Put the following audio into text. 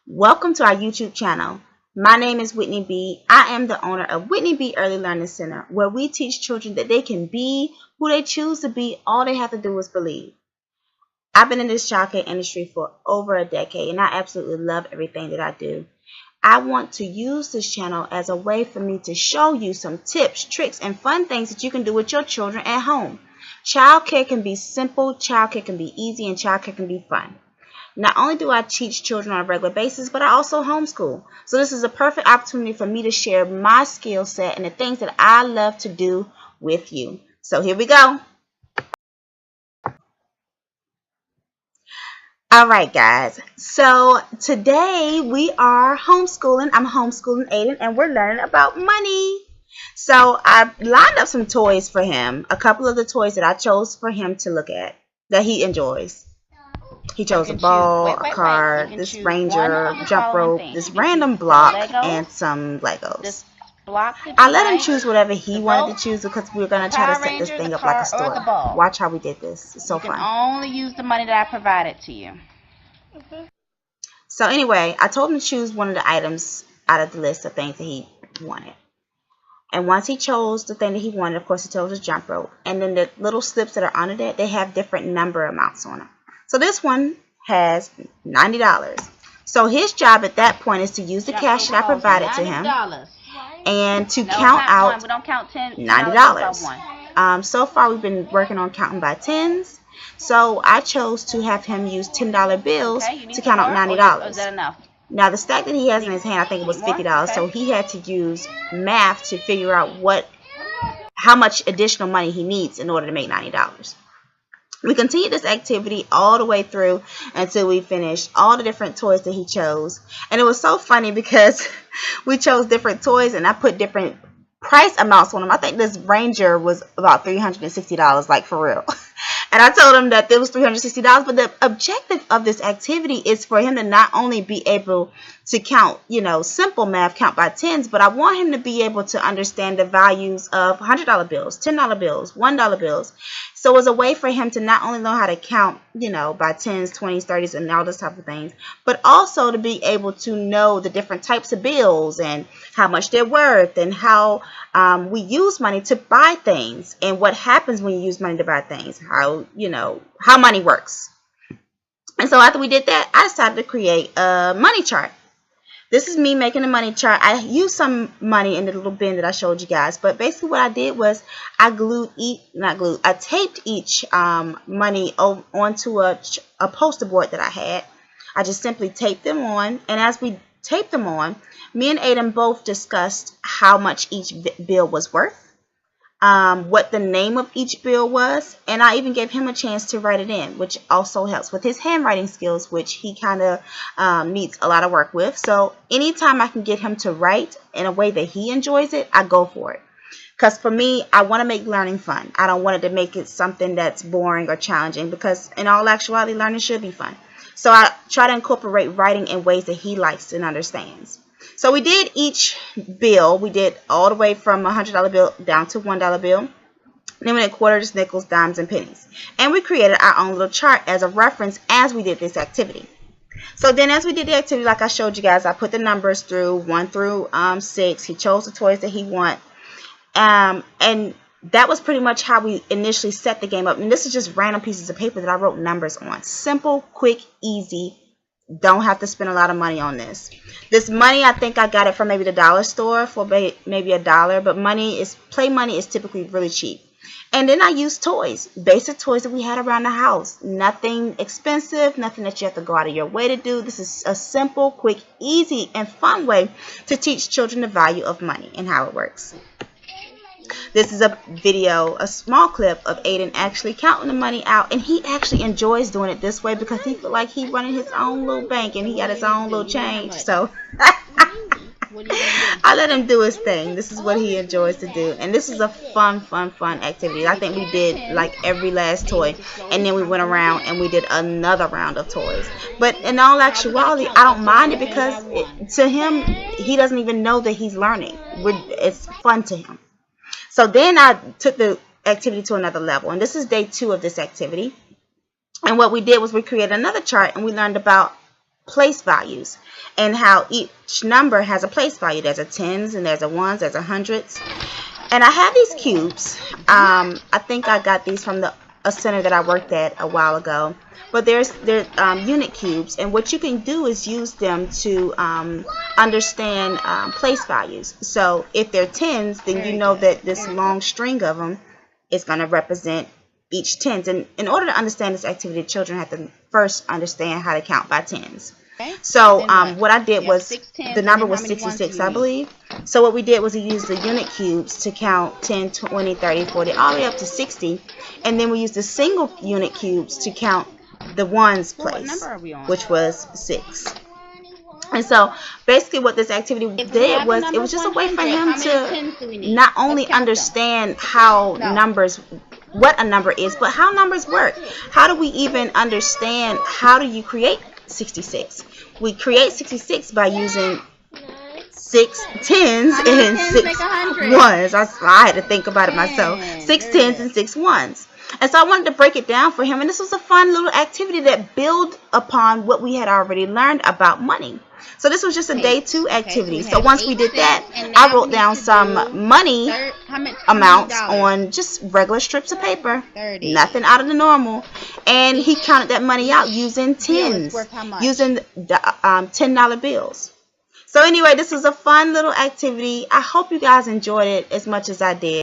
Welcome to our YouTube channel. My name is Whitney B. I am the owner of Whitney B. Early Learning Center, where we teach children that they can be who they choose to be. All they have to do is believe. I've been in this childcare industry for over a decade, and I absolutely love everything that I do. I want to use this channel as a way for me to show you some tips, tricks, and fun things that you can do with your children at home. Childcare can be simple, childcare can be easy, and childcare can be fun. Not only do I teach children on a regular basis, but I also homeschool. So this is a perfect opportunity for me to share my skill set and the things that I love to do with you. So here we go. All right, guys. So today we are homeschooling. I'm homeschooling Aiden, and we're learning about money. So I lined up some toys for him, a couple of the toys that I chose for him to look at that he enjoys. He chose a ball, a card, this ranger, jump rope, this random block, and some Legos. I let him choose whatever he wanted to choose because we were going to try to set this thing up like a story. Watch how we did this. It's so fun. You can only use the money that I provided to you. So anyway, I told him to choose one of the items out of the list of things that he wanted. And once he chose the thing that he wanted, of course, he chose a jump rope. And then the little slips that are under that, they have different number amounts on them. So this one has $90. So his job at that point is to use the cash that I provided to him and to count out $90. So far we've been working on counting by tens. So I chose to have him use $10 bills to count out $90. Now the stack that he has in his hand, I think it was $50. So he had to use math to figure out how much additional money he needs in order to make $90. We continued this activity all the way through until we finished all the different toys that he chose. And it was so funny because we chose different toys and I put different price amounts on them. I think this Ranger was about $360, like for real. And I told him that it was $360, but the objective of this activity is for him to not only be able to count, simple math, count by tens, but I want him to be able to understand the values of $100 bills, $10 bills, $1 bills. So it was a way for him to not only know how to count, by tens, 20s, 30s, and all those type of things, but also to be able to know the different types of bills and how much they're worth and how we use money to buy things and what happens when you use money to buy things, how money works. And so after we did that, I decided to create a money chart. This is me making a money chart. I used some money in the little bin that I showed you guys, but basically what I did was I taped each money onto a poster board that I had. I just simply taped them on, and as we taped them on, me and Aiden both discussed how much each bill was worth, what the name of each bill was, and I even gave him a chance to write it in, which also helps with his handwriting skills, which he kind of needs a lot of work with. So anytime I can get him to write in a way that he enjoys it, I go for it. Because for me, I want to make learning fun. I don't want it to make it something that's boring or challenging, because in all actuality, learning should be fun. So I try to incorporate writing in ways that he likes and understands. So we did each bill. We did all the way from a $100 bill down to $1 bill. Then we did quarters, nickels, dimes, and pennies. And we created our own little chart as a reference as we did this activity. So then as we did the activity, like I showed you guys, I put the numbers through 1 through 6. He chose the toys that he want. And that was pretty much how we initially set the game up. And this is just random pieces of paper that I wrote numbers on. Simple, quick, easy. Don't have to spend a lot of money on this. This money, I think I got it from maybe the dollar store for maybe $1, but play money is typically really cheap. And then I used toys, basic toys that we had around the house. Nothing expensive, nothing that you have to go out of your way to do. This is a simple, quick, easy, and fun way to teach children the value of money and how it works. This is a video, a small clip of Aiden actually counting the money out, and he actually enjoys doing it this way because he feels like he's running his own little bank and he got his own little change. So I let him do his thing. This is what he enjoys to do, and this is a fun activity. I think we did like every last toy, and then we went around and we did another round of toys. But in all actuality, I don't mind it because to him, he doesn't even know that he's learning. It's fun to him. So then I took the activity to another level, and this is day 2 of this activity. And what we did was we created another chart, and we learned about place values and how each number has a place value. There's a tens and there's a ones, there's a hundreds. And I have these cubes. I think I got these from a center that I worked at a while ago. But they're unit cubes, and what you can do is use them to understand place values. So if they're tens, then you know that this long string of them is going to represent each tens. And in order to understand this activity, children have to first understand how to count by tens. So what I did was, the number was 66, I believe. So what we did was we used the unit cubes to count 10, 20, 30, 40, all the way up to 60. And then we used the single unit cubes to count the ones place, which was 6. And so basically what this activity did was, it was just a way for him to not only understand how numbers, what a number is, but how numbers work. How do we even understand, how do you create 66? We create 66 by using 6 tens and 6 ones. I had to think about it myself. 6 tens and 6 ones. And so I wanted to break it down for him, and this was a fun little activity that built upon what we had already learned about money. So this was just a day 2 activity. So once we did that, I wrote down some money amounts on just regular strips of paper, nothing out of the normal, and he counted that money out using tens, using the $10 bills. So anyway, this was a fun little activity. I hope you guys enjoyed it as much as I did.